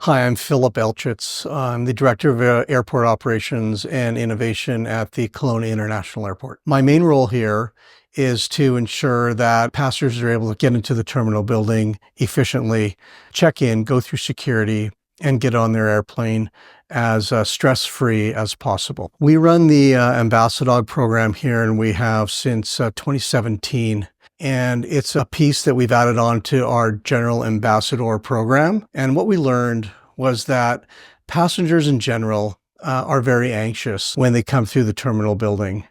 Hi, I'm Philip Elchitz. I'm the Director of Airport Operations and Innovation at the Kelowna International Airport. My main role here is to ensure that passengers are able to get into the terminal building efficiently, check in, go through security, and get on their airplane as stress-free as possible. We run the Ambassadog Program here, and we have since 2017. And it's a piece that we've added on to our General Ambassador Program. And what we learned was that passengers in general are very anxious when they come through the terminal building.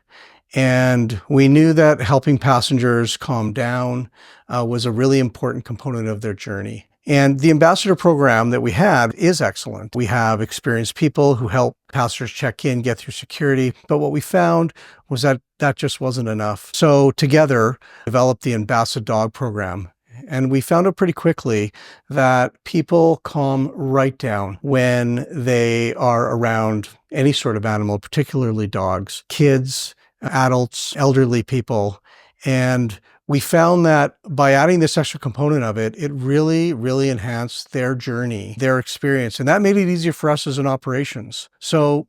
And we knew that helping passengers calm down was a really important component of their journey. And the Ambassador Program that we had is excellent. We have experienced people who help passengers check in, get through security. But what we found was that that just wasn't enough. So together, developed the Ambassadog Program. And we found out pretty quickly that people calm right down when they are around any sort of animal, particularly dogs, kids, adults, elderly people. And we found that by adding this extra component of it, it really enhanced their journey, their experience. And that made it easier for us as an operations. So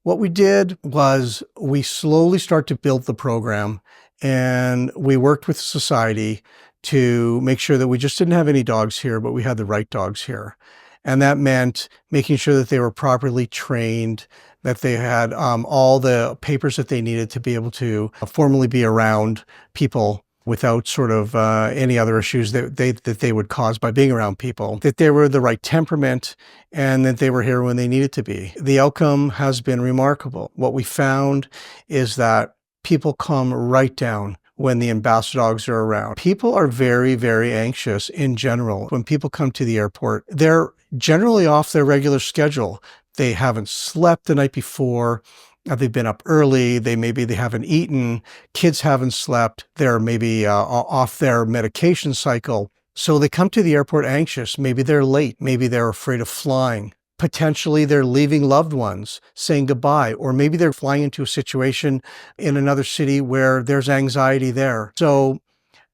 what we did was we slowly start to build the program, and we worked with society to make sure that we just didn't have any dogs here, but we had the right dogs here. And that meant making sure that they were properly trained, that they had all the papers that they needed to be able to formally be around people without sort of any other issues that they would cause by being around people, that they were the right temperament, and that they were here when they needed to be. The outcome has been remarkable. What we found is that people calm right down when the Ambassadogs are around. People are very anxious in general. When people come to the airport, they're generally off their regular schedule. They haven't slept the night before. They've been up early. They haven't eaten. Kids haven't slept. They're maybe off their medication cycle. So they come to the airport anxious. Maybe they're late. Maybe they're afraid of flying. Potentially they're leaving loved ones, saying goodbye, or maybe they're flying into a situation in another city where there's anxiety there. So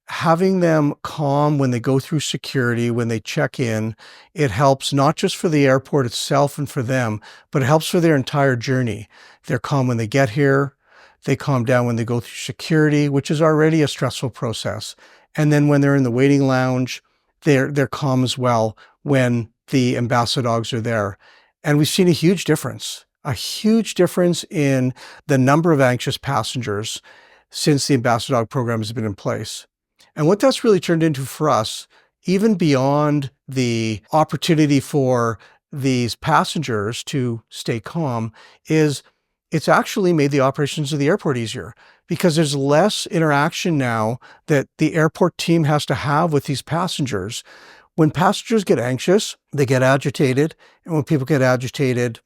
having them calm when they go through security, when they check in, it helps not just for the airport itself and for them, but it helps for their entire journey. They're calm when they get here. They calm down when they go through security, which is already a stressful process. And then when they're in the waiting lounge, they're calm as well when the Ambassadogs are there. And we've seen a huge difference in the number of anxious passengers since the Ambassadog Program has been in place. And what that's really turned into for us, even beyond the opportunity for these passengers to stay calm, is it's actually made the operations of the airport easier, because there's less interaction now that the airport team has to have with these passengers. When passengers get anxious, they get agitated. And when people get agitated,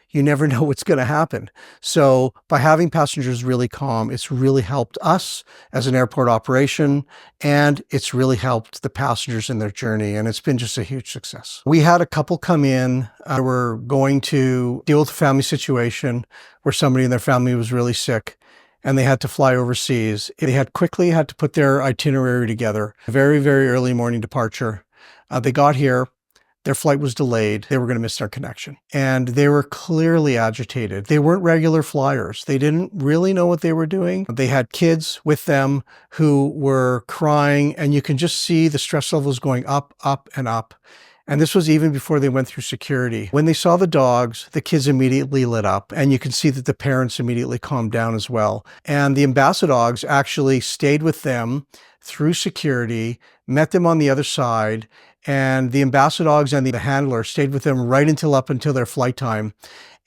you never know what's going to happen. So by having passengers really calm, it's really helped us as an airport operation, and it's really helped the passengers in their journey. And it's been just a huge success. We had a couple come in. We're going to deal with a family situation where somebody in their family was really sick and they had to fly overseas. They had quickly had to put their itinerary together. A very early morning departure. They got here. Their flight was delayed. They were going to miss their connection. And they were clearly agitated. They weren't regular flyers. They didn't really know what they were doing. They had kids with them who were crying, and you can just see the stress levels going up and up. And this was even before they went through security. When they saw the dogs, the kids immediately lit up, and you can see that the parents immediately calmed down as well. And the Ambassadogs actually stayed with them through security, met them on the other side, and the Ambassadogs and the handler stayed with them right up until their flight time.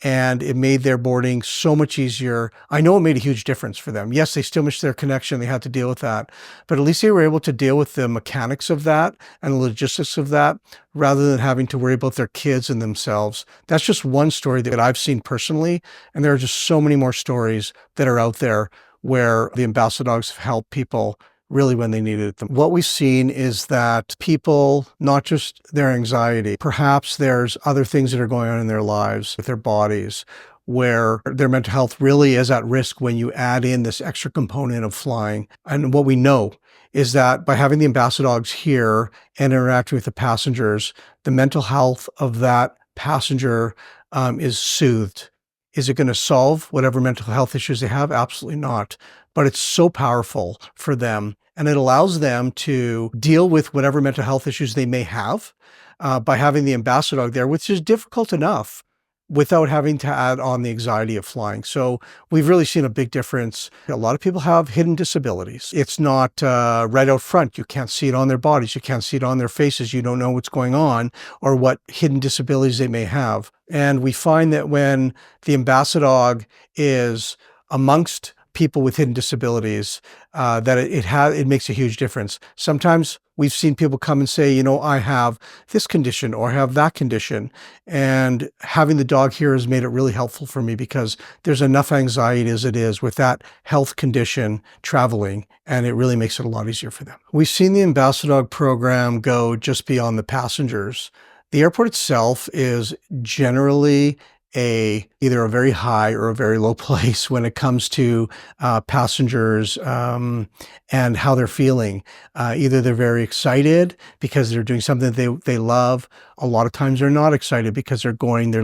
And it made their boarding so much easier. I know it made a huge difference for them. Yes, they still missed their connection. They had to deal with that. But at least they were able to deal with the mechanics of that and the logistics of that, rather than having to worry about their kids and themselves. That's just one story that I've seen personally. And there are just so many more stories that are out there where the Ambassadogs have helped people really when they needed it. What we've seen is that people, not just their anxiety, perhaps there's other things that are going on in their lives with their bodies where their mental health really is at risk when you add in this extra component of flying. And what we know is that by having the Ambassadogs here and interacting with the passengers, the mental health of that passenger is soothed. Is it going to solve whatever mental health issues they have? Absolutely not. But it's so powerful for them, and it allows them to deal with whatever mental health issues they may have by having the Ambassadog there, which is difficult enough without having to add on the anxiety of flying. So we've really seen a big difference. A lot of people have hidden disabilities. It's not right out front. You can't see it on their bodies. You can't see it on their faces. You don't know what's going on or what hidden disabilities they may have. And we find that when the Ambassadog is amongst people with hidden disabilities, that it makes a huge difference. Sometimes we've seen people come and say, I have this condition or I have that condition. And having the dog here has made it really helpful for me because there's enough anxiety as it is with that health condition traveling, and it really makes it a lot easier for them. We've seen the Ambassadog program go just beyond the passengers. The airport itself is generally either a very high or a very low place when it comes to passengers and how they're feeling. Either they're very excited because they're doing something they love. A lot of times they're not excited because they're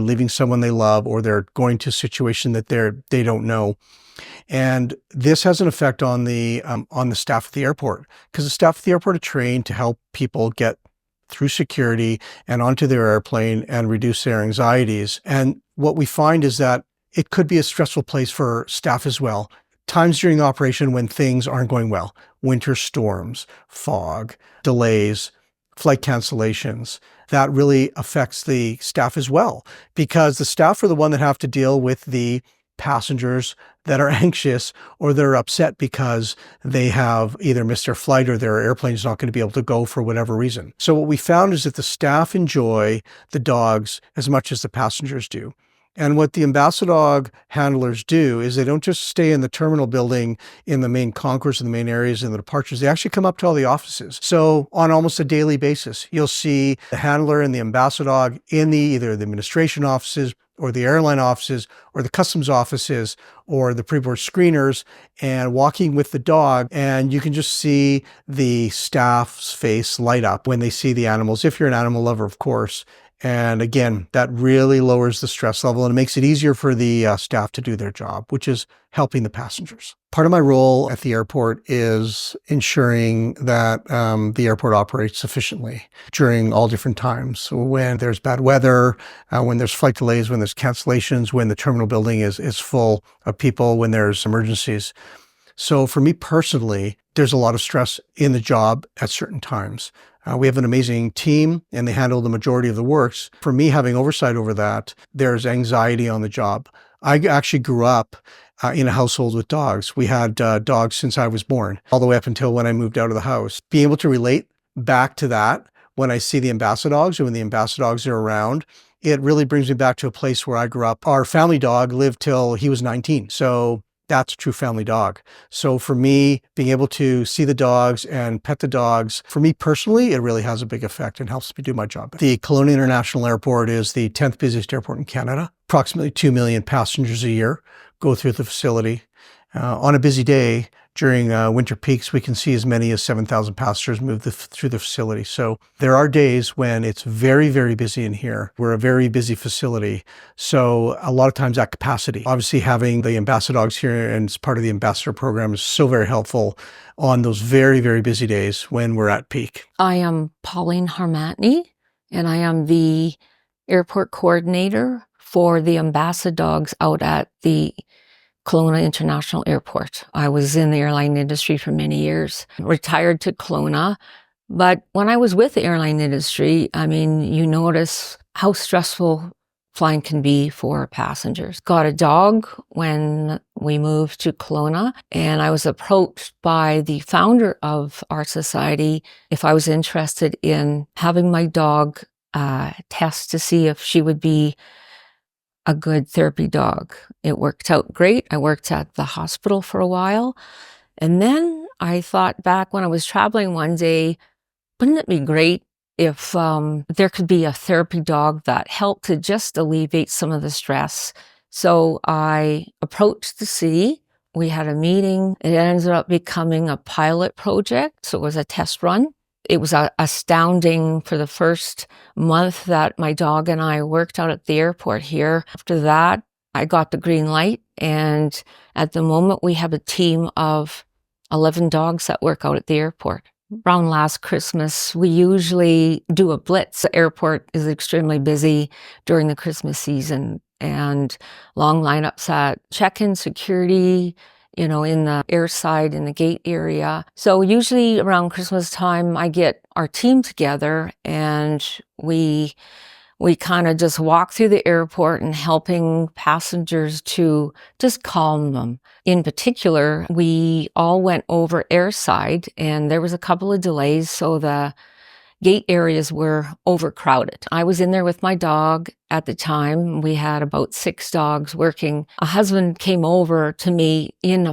leaving someone they love, or they're going to a situation that they don't know. And this has an effect on the staff at the airport, because the staff at the airport are trained to help people get through security and onto their airplane and reduce their anxieties. And what we find is that it could be a stressful place for staff as well. Times during the operation when things aren't going well, winter storms, fog, delays, flight cancellations, that really affects the staff as well, because the staff are the one that have to deal with the passengers that are anxious or they're upset because they have either missed their flight or their airplane is not going to be able to go for whatever reason. So what we found is that the staff enjoy the dogs as much as the passengers do. And what the Ambassadog handlers do is they don't just stay in the terminal building in the main concourse and the main areas and the departures. They actually come up to all the offices. So on almost a daily basis, you'll see the handler and the Ambassadog in either the administration offices or the airline offices or the customs offices or the pre-board screeners, and walking with the dog. And you can just see the staff's face light up when they see the animals, if you're an animal lover, of course. And again, that really lowers the stress level and it makes it easier for the staff to do their job, which is helping the passengers. Part of my role at the airport is ensuring that the airport operates efficiently during all different times. So when there's bad weather, when there's flight delays, when there's cancellations, when the terminal building is full of people, when there's emergencies. So for me personally, there's a lot of stress in the job at certain times. We have an amazing team and they handle the majority of the works. For me, having oversight over that, there's anxiety on the job. I actually grew up in a household with dogs. We had dogs since I was born, all the way up until when I moved out of the house. Being able to relate back to that when I see the Ambassadogs or when the Ambassadogs are around, it really brings me back to a place where I grew up. Our family dog lived till he was 19. So that's a true family dog. So for me, being able to see the dogs and pet the dogs, for me personally, it really has a big effect and helps me do my job. The Kelowna International Airport is the 10th busiest airport in Canada. Approximately 2 million passengers a year go through the facility. On a busy day, during winter peaks, we can see as many as 7,000 passengers move through the facility. So there are days when it's very, very busy in here. We're a very busy facility. So a lot of times that capacity, obviously having the Ambassadogs here and as part of the Ambassador Program is so very helpful on those very, very busy days when we're at peak. I am Pauline Harmatny, and I am the airport coordinator for the Ambassadogs out at the Kelowna International Airport. I was in the airline industry for many years, retired to Kelowna. But when I was with the airline industry, you notice how stressful flying can be for passengers. Got a dog when we moved to Kelowna, and I was approached by the founder of our society if I was interested in having my dog test to see if she would be a good therapy dog. It worked out great. I worked at the hospital for a while. And then I thought back when I was traveling one day, wouldn't it be great if there could be a therapy dog that helped to just alleviate some of the stress? So I approached the city. We had a meeting. It ended up becoming a pilot project. So it was a test run. It was astounding for the first month that my dog and I worked out at the airport here. After that, I got the green light. And at the moment, we have a team of 11 dogs that work out at the airport. Around last Christmas, we usually do a blitz. The airport is extremely busy during the Christmas season, and long lineups at check-in, security, in the airside, in the gate area. So usually around Christmas time, I get our team together and we kind of just walk through the airport and helping passengers to just calm them. In particular, we all went over airside and there was a couple of delays, so the gate areas were overcrowded. I was in there with my dog at the time. We had about 6 dogs working. A husband came over to me in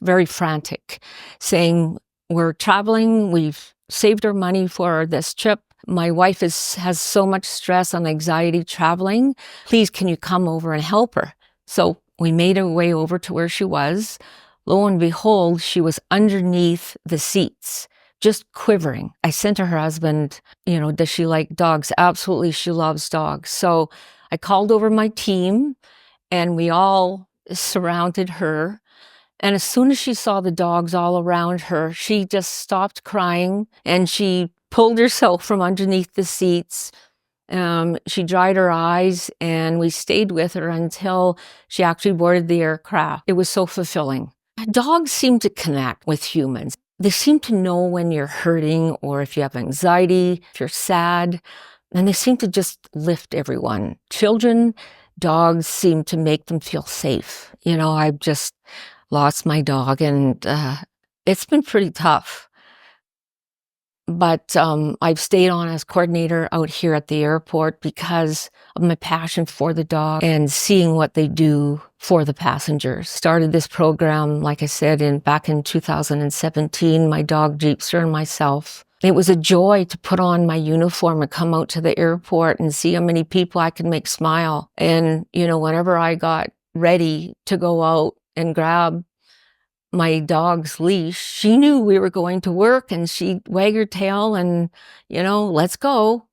very frantic, saying, "We're traveling. We've saved our money for this trip. My wife has so much stress and anxiety traveling. Please, can you come over and help her?" So we made our way over to where she was. Lo and behold, she was underneath the seats, just quivering. I sent to her husband, does she like dogs? Absolutely, she loves dogs. So I called over my team and we all surrounded her. And as soon as she saw the dogs all around her, she just stopped crying and she pulled herself from underneath the seats. She dried her eyes and we stayed with her until she actually boarded the aircraft. It was so fulfilling. Dogs seem to connect with humans. They seem to know when you're hurting or if you have anxiety, if you're sad, and they seem to just lift everyone. Children, dogs seem to make them feel safe. I've just lost my dog and it's been pretty tough. But I've stayed on as coordinator out here at the airport because of my passion for the dog and seeing what they do for the passengers. Started this program, like I said, back in 2017, my dog Jeepster and myself. It was a joy to put on my uniform and come out to the airport and see how many people I could make smile. And, whenever I got ready to go out and grab my dog's leash, she knew we were going to work and she'd wag her tail and, let's go.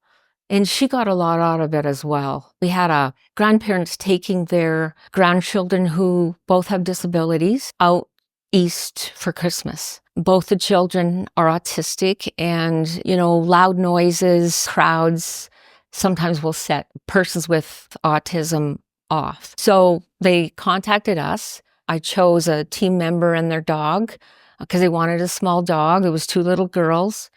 And she got a lot out of it as well. We had grandparents taking their grandchildren who both have disabilities out east for Christmas. Both the children are autistic and, loud noises, crowds sometimes will set persons with autism off. So they contacted us. I chose a team member and their dog because they wanted a small dog. It was 2 little girls.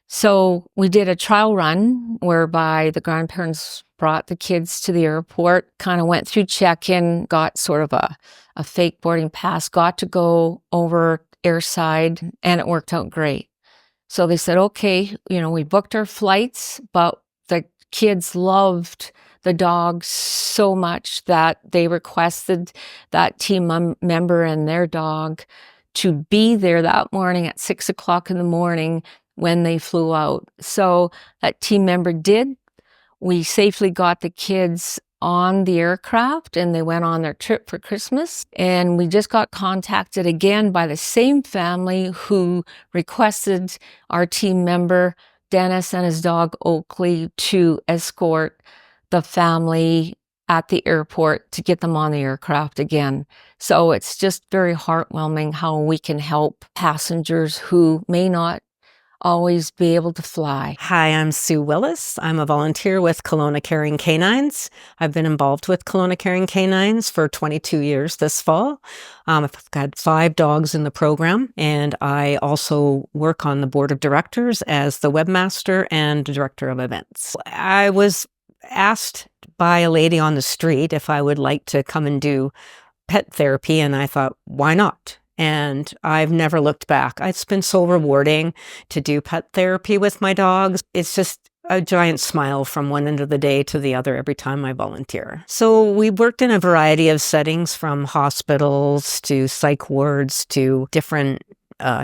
So we did a trial run whereby the grandparents brought the kids to the airport, kind of went through check-in, got sort of a fake boarding pass, got to go over airside, and it worked out great. So they said, okay, we booked our flights, but the kids loved the dogs so much that they requested that team member and their dog to be there that morning at 6 o'clock in the morning when they flew out. So that team member did. We safely got the kids on the aircraft and they went on their trip for Christmas. And we just got contacted again by the same family who requested our team member, Dennis, and his dog, Oakley, to escort the family at the airport to get them on the aircraft again. So it's just very heartwarming how we can help passengers who may not always be able to fly. Hi, I'm Sue Willis. I'm a volunteer with Kelowna Caring Canines. I've been involved with Kelowna Caring Canines for 22 years this fall. I've got 5 dogs in the program, and I also work on the board of directors as the webmaster and director of events. I was asked by a lady on the street if I would like to come and do pet therapy, and I thought, why not? And I've never looked back. It's been so rewarding to do pet therapy with my dogs. It's just a giant smile from one end of the day to the other every time I volunteer. So we worked in a variety of settings, from hospitals to psych wards to different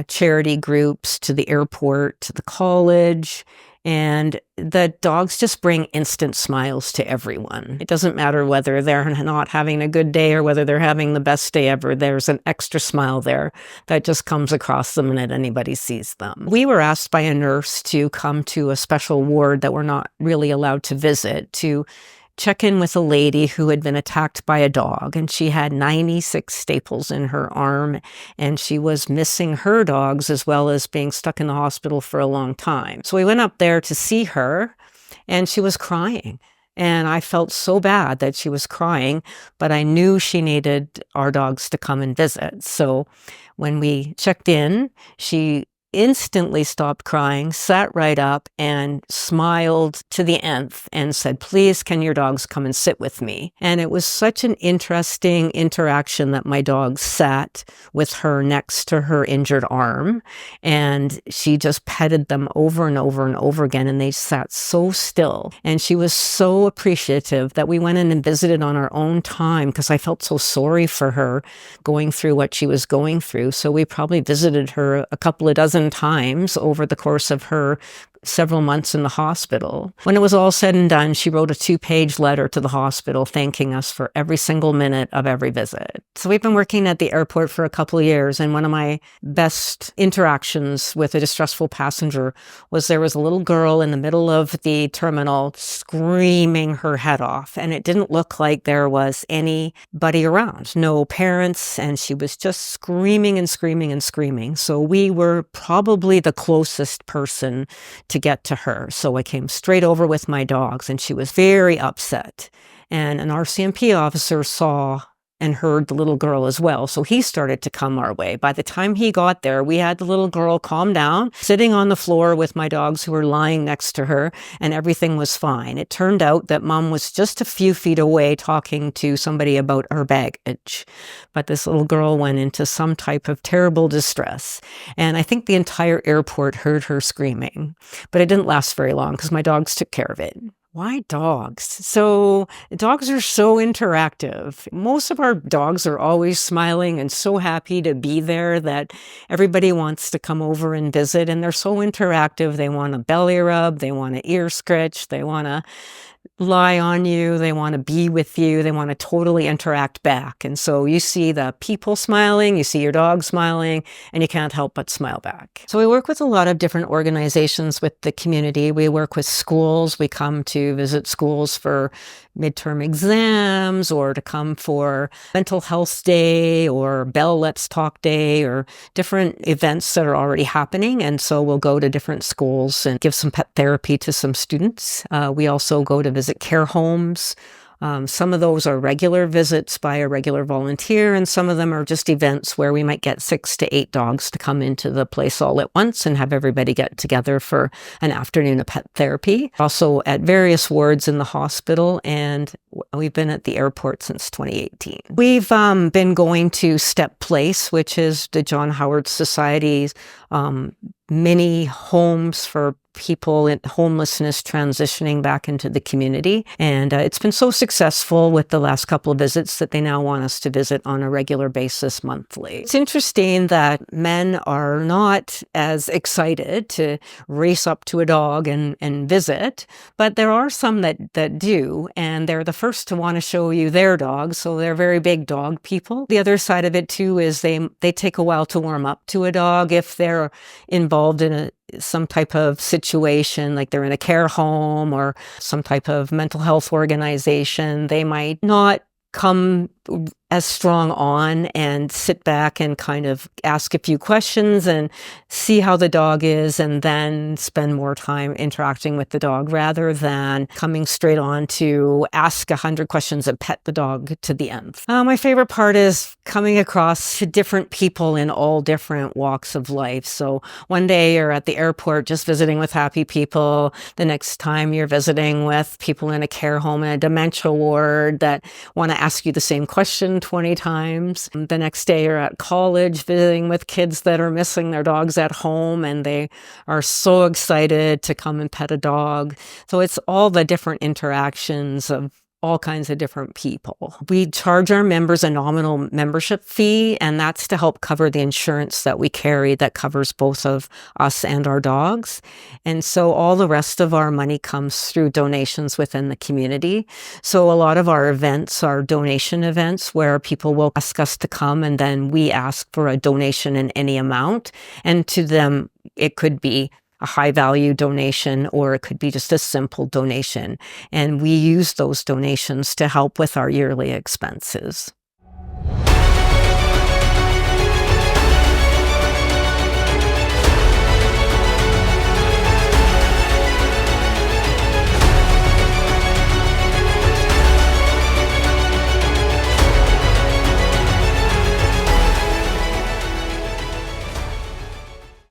charity groups, to the airport, to the college. And the dogs just bring instant smiles to everyone. It doesn't matter whether they're not having a good day or whether they're having the best day ever. There's an extra smile there that just comes across the minute anybody sees them. We were asked by a nurse to come to a special ward that we're not really allowed to visit to check in with a lady who had been attacked by a dog, and she had 96 staples in her arm, and she was missing her dogs as well as being stuck in the hospital for a long time. So we went up there to see her, and she was crying. And I felt so bad that she was crying, but I knew she needed our dogs to come and visit. So when we checked in, she instantly stopped crying, sat right up, and smiled to the nth and said, "Please, can your dogs come and sit with me?" And it was such an interesting interaction that my dogs sat with her next to her injured arm, and she just petted them over and over and over again, and they sat so still. And she was so appreciative that we went in and visited on our own time, because I felt so sorry for her going through what she was going through. So we probably visited her a couple of dozen times over the course of her several months in the hospital. When it was all said and done, she wrote a 2-page letter to the hospital thanking us for every single minute of every visit. So we've been working at the airport for a couple of years, and one of my best interactions with a distressful passenger was there was a little girl in the middle of the terminal screaming her head off, and it didn't look like there was anybody around, no parents, and she was just screaming and screaming and screaming. So we were probably the closest person to get to her. So I came straight over with my dogs, and she was very upset. And an RCMP officer saw and heard the little girl as well. So he started to come our way. By the time he got there, we had the little girl calm down, sitting on the floor with my dogs who were lying next to her, and everything was fine. It turned out that Mom was just a few feet away talking to somebody about her baggage. But this little girl went into some type of terrible distress. And I think the entire airport heard her screaming. But it didn't last very long because my dogs took care of it. Why dogs? So dogs are so interactive. Most of our dogs are always smiling and so happy to be there that everybody wants to come over and visit. And they're so interactive. They want a belly rub. They want an ear scratch. They want to lie on you. They want to be with you. They want to totally interact back. And so you see the people smiling, you see your dog smiling, and you can't help but smile back. So we work with a lot of different organizations with the community. We work with schools. We come to visit schools for midterm exams, or to come for mental health day or Bell Let's Talk Day, or different events that are already happening. And so we'll go to different schools and give some pet therapy to some students. We also go to visit care homes. Some of those are regular visits by a regular volunteer, and some of them are just events where we might get 6 to 8 dogs to come into the place all at once and have everybody get together for an afternoon of pet therapy. Also at various wards in the hospital, and we've been at the airport since 2018. We've been going to Step Place, which is the John Howard Society's mini homes for people in homelessness transitioning back into the community. And it's been so successful with the last couple of visits that they now want us to visit on a regular basis monthly. It's interesting that men are not as excited to race up to a dog and visit, but there are some that do, and they're the first to want to show you their dog, so they're very big dog people. The other side of it too is they take a while to warm up to a dog if they're involved in some type of situation, like they're in a care home or some type of mental health organization. They might not come as strong on and sit back and kind of ask a few questions and see how the dog is, and then spend more time interacting with the dog rather than coming straight on to ask 100 questions and pet the dog to the nth. My favorite part is coming across different people in all different walks of life. So one day you're at the airport just visiting with happy people. The next time you're visiting with people in a care home and a dementia ward that want to ask you the same question 20 times. The next day you're at college visiting with kids that are missing their dogs at home, and they are so excited to come and pet a dog. So it's all the different interactions of all kinds of different people. We charge our members a nominal membership fee, and that's to help cover the insurance that we carry that covers both of us and our dogs. And so all the rest of our money comes through donations within the community. So a lot of our events are donation events where people will ask us to come, and then we ask for a donation in any amount. And to them, it could be a high value donation, or it could be just a simple donation. And we use those donations to help with our yearly expenses.